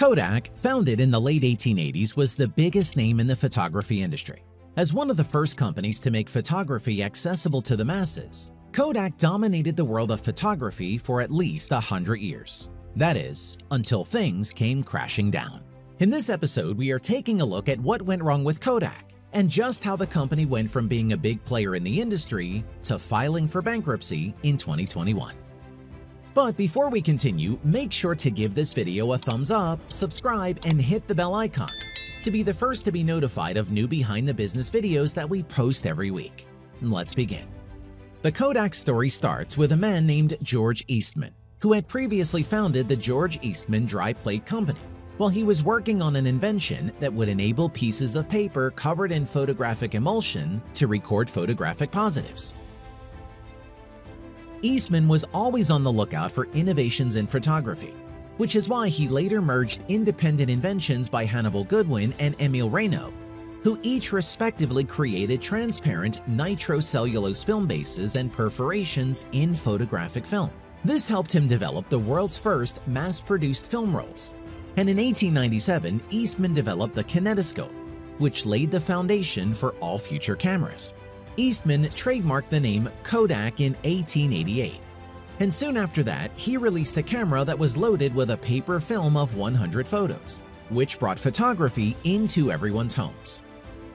Kodak, founded in the late 1880s, was the biggest name in the photography industry. As one of the first companies to make photography accessible to the masses, Kodak dominated the world of photography for at least 100 years. That is, until things came crashing down. In this episode, we are taking a look at what went wrong with Kodak and just how the company went from being a big player in the industry to filing for bankruptcy in 2021. But before we continue, make sure to give this video a thumbs up, subscribe, and hit the bell icon to be the first to be notified of new behind-the-business videos that we post every week. Let's begin. The Kodak story starts with a man named George Eastman, who had previously founded the George Eastman Dry Plate Company while he was working on an invention that would enable pieces of paper covered in photographic emulsion to record photographic positives. Eastman was always on the lookout for innovations in photography, which is why he later merged independent inventions by Hannibal Goodwin and Emile Reynaud, who each respectively created transparent nitrocellulose film bases and perforations in photographic film. This helped him develop the world's first mass-produced film rolls. And in 1897, Eastman developed the kinetoscope, which laid the foundation for all future cameras. Eastman trademarked the name Kodak in 1888, and soon after that, he released a camera that was loaded with a paper film of 100 photos, which brought photography into everyone's homes.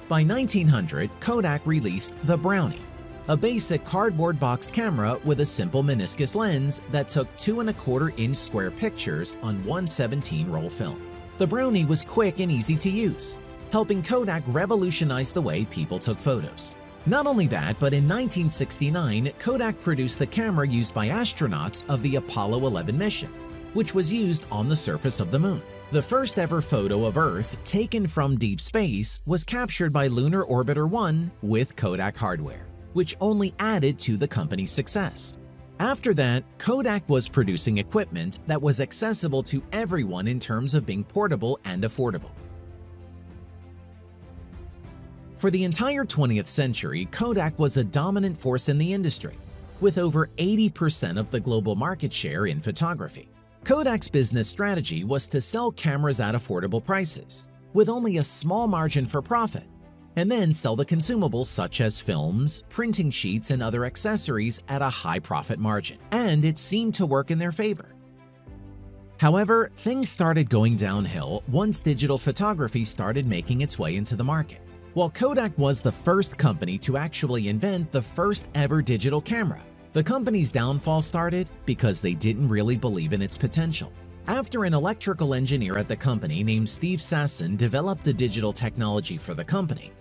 By 1900, Kodak released the Brownie, a basic cardboard box camera with a simple meniscus lens that took 2¼ square pictures on 1/17 roll film. The Brownie was quick and easy to use, helping Kodak revolutionize the way people took photos. Not only that, but in 1969, Kodak produced the camera used by astronauts of the Apollo 11 mission, which was used on the surface of the moon. The first ever photo of Earth taken from deep space was captured by Lunar Orbiter 1 with Kodak hardware, which only added to the company's success. After that, Kodak was producing equipment that was accessible to everyone in terms of being portable and affordable. For the entire 20th century, Kodak was a dominant force in the industry, with over 80% of the global market share in photography. Kodak's business strategy was to sell cameras at affordable prices, with only a small margin for profit, and then sell the consumables such as films, printing sheets, and other accessories at a high profit margin, and it seemed to work in their favor. However, things started going downhill once digital photography started making its way into the market. While Kodak was the first company to actually invent the first ever digital camera, the company's downfall started because they didn't really believe in its potential. After an electrical engineer at the company named Steve Sasson developed the digital technology for the company,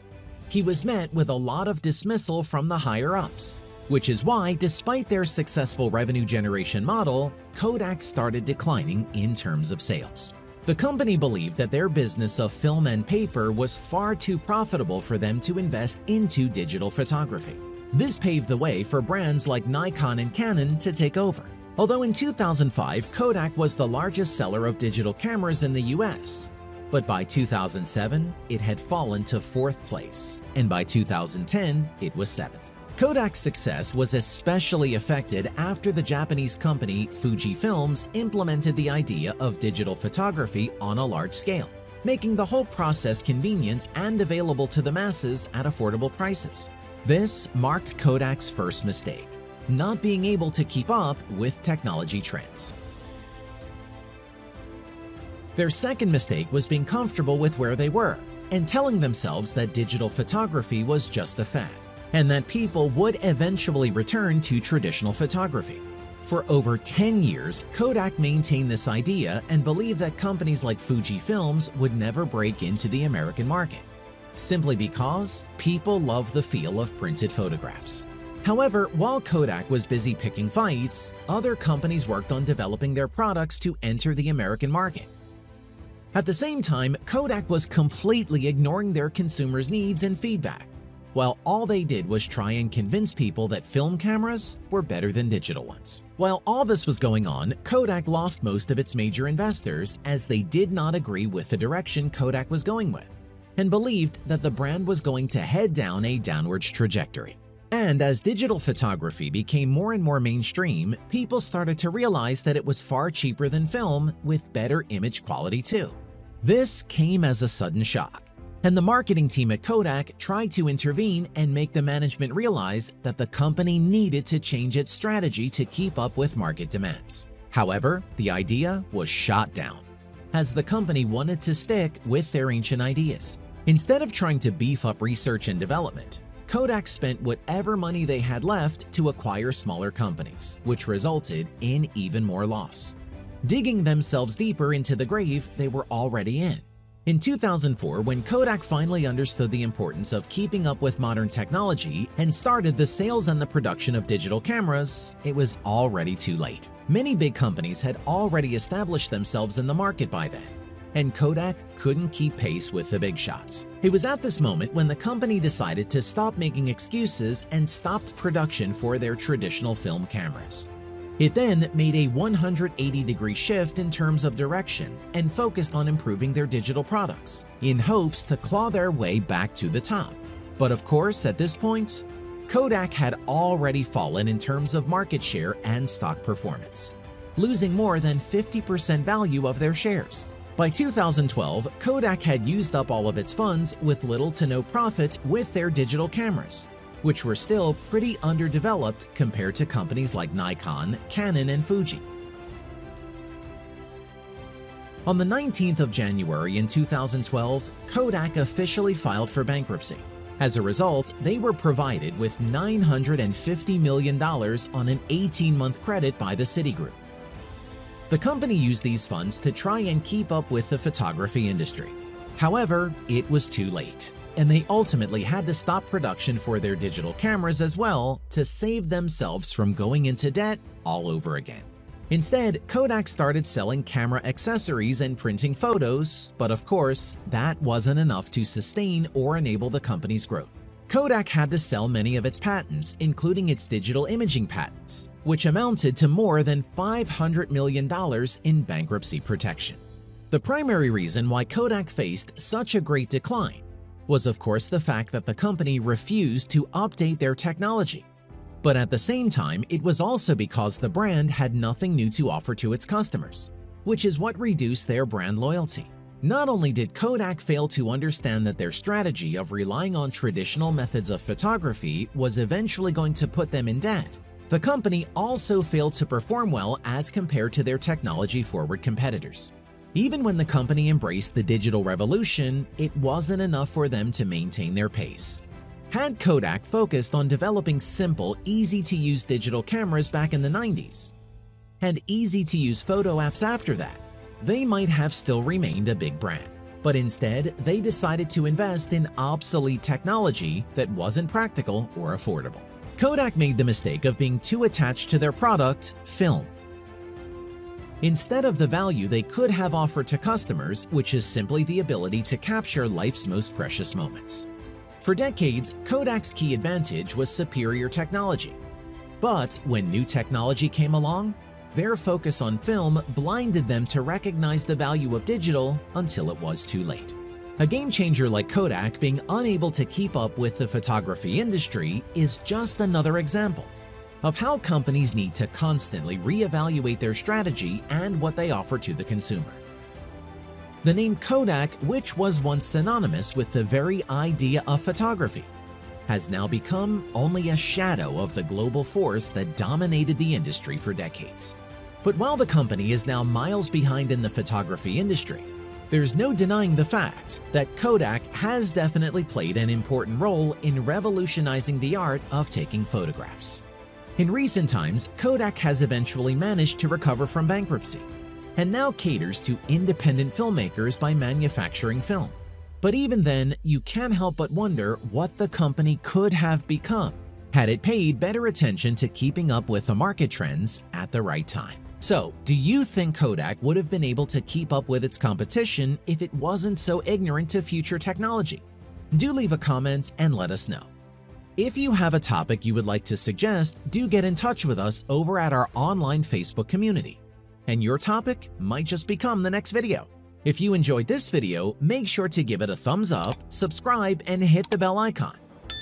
he was met with a lot of dismissal from the higher-ups, which is why, despite their successful revenue generation model, Kodak started declining in terms of sales. The company believed that their business of film and paper was far too profitable for them to invest into digital photography. This paved the way for brands like Nikon and Canon to take over. Although in 2005, Kodak was the largest seller of digital cameras in the US, but by 2007, it had fallen to 4th place, and by 2010, it was 7th. Kodak's success was especially affected after the Japanese company Fuji Films implemented the idea of digital photography on a large scale, making the whole process convenient and available to the masses at affordable prices. This marked Kodak's first mistake, not being able to keep up with technology trends. Their second mistake was being comfortable with where they were and telling themselves that digital photography was just a fad, and that people would eventually return to traditional photography. For over 10 years, Kodak maintained this idea and believed that companies like Fuji Films would never break into the American market, simply because people love the feel of printed photographs. However, while Kodak was busy picking fights, other companies worked on developing their products to enter the American market. At the same time, Kodak was completely ignoring their consumers' needs and feedback, while all they did was try and convince people that film cameras were better than digital ones. While all this was going on, Kodak lost most of its major investors as they did not agree with the direction Kodak was going with, and believed that the brand was going to head down a downwards trajectory. And as digital photography became more and more mainstream, people started to realize that it was far cheaper than film with better image quality too. This came as a sudden shock, and the marketing team at Kodak tried to intervene and make the management realize that the company needed to change its strategy to keep up with market demands. However, the idea was shot down, as the company wanted to stick with their ancient ideas. Instead of trying to beef up research and development, Kodak spent whatever money they had left to acquire smaller companies, which resulted in even more loss, digging themselves deeper into the grave they were already in. In 2004, when Kodak finally understood the importance of keeping up with modern technology and started the sales and the production of digital cameras, it was already too late. Many big companies had already established themselves in the market by then, and Kodak couldn't keep pace with the big shots. It was at this moment when the company decided to stop making excuses and stopped production for their traditional film cameras. It then made a 180-degree shift in terms of direction and focused on improving their digital products, in hopes to claw their way back to the top. But of course, at this point, Kodak had already fallen in terms of market share and stock performance, losing more than 50% value of their shares. By 2012, Kodak had used up all of its funds with little to no profit with their digital cameras, which were still pretty underdeveloped compared to companies like Nikon, Canon, and Fuji. On the 19th of January in 2012, Kodak officially filed for bankruptcy. As a result, they were provided with $950 million on an 18-month credit by the Citigroup. The company used these funds to try and keep up with the photography industry. However, it was too late, and they ultimately had to stop production for their digital cameras as well to save themselves from going into debt all over again. Instead, Kodak started selling camera accessories and printing photos, but of course, that wasn't enough to sustain or enable the company's growth. Kodak had to sell many of its patents, including its digital imaging patents, which amounted to more than $500 million in bankruptcy protection. The primary reason why Kodak faced such a great decline was, of course, the fact that the company refused to update their technology. But at the same time, it was also because the brand had nothing new to offer to its customers, which is what reduced their brand loyalty. Not only did Kodak fail to understand that their strategy of relying on traditional methods of photography was eventually going to put them in debt, the company also failed to perform well as compared to their technology-forward competitors. Even when the company embraced the digital revolution, it wasn't enough for them to maintain their pace. Had Kodak focused on developing simple, easy-to-use digital cameras back in the 90s, and easy-to-use photo apps after that, they might have still remained a big brand. But instead, they decided to invest in obsolete technology that wasn't practical or affordable. Kodak made the mistake of being too attached to their product, film, instead of the value they could have offered to customers, which is simply the ability to capture life's most precious moments. For decades, Kodak's key advantage was superior technology. But when new technology came along, their focus on film blinded them to recognize the value of digital until it was too late. A game changer like Kodak being unable to keep up with the photography industry is just another example of how companies need to constantly reevaluate their strategy and what they offer to the consumer. The name Kodak, which was once synonymous with the very idea of photography, has now become only a shadow of the global force that dominated the industry for decades. But while the company is now miles behind in the photography industry, there's no denying the fact that Kodak has definitely played an important role in revolutionizing the art of taking photographs. In recent times, Kodak has eventually managed to recover from bankruptcy and now caters to independent filmmakers by manufacturing film. But even then, you can't help but wonder what the company could have become had it paid better attention to keeping up with the market trends at the right time. So, do you think Kodak would have been able to keep up with its competition if it wasn't so ignorant to future technology? Do leave a comment and let us know. If you have a topic you would like to suggest, do get in touch with us over at our online Facebook community, and your topic might just become the next video. If you enjoyed this video, make sure to give it a thumbs up, subscribe, and hit the bell icon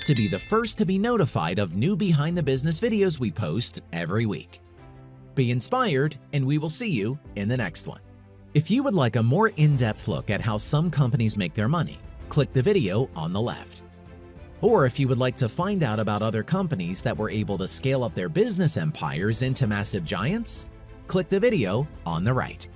to be the first to be notified of new behind-the-business videos we post every week. Be inspired, and we will see you in the next one. If you would like a more in-depth look at how some companies make their money, click the video on the left. Or if you would like to find out about other companies that were able to scale up their business empires into massive giants, click the video on the right.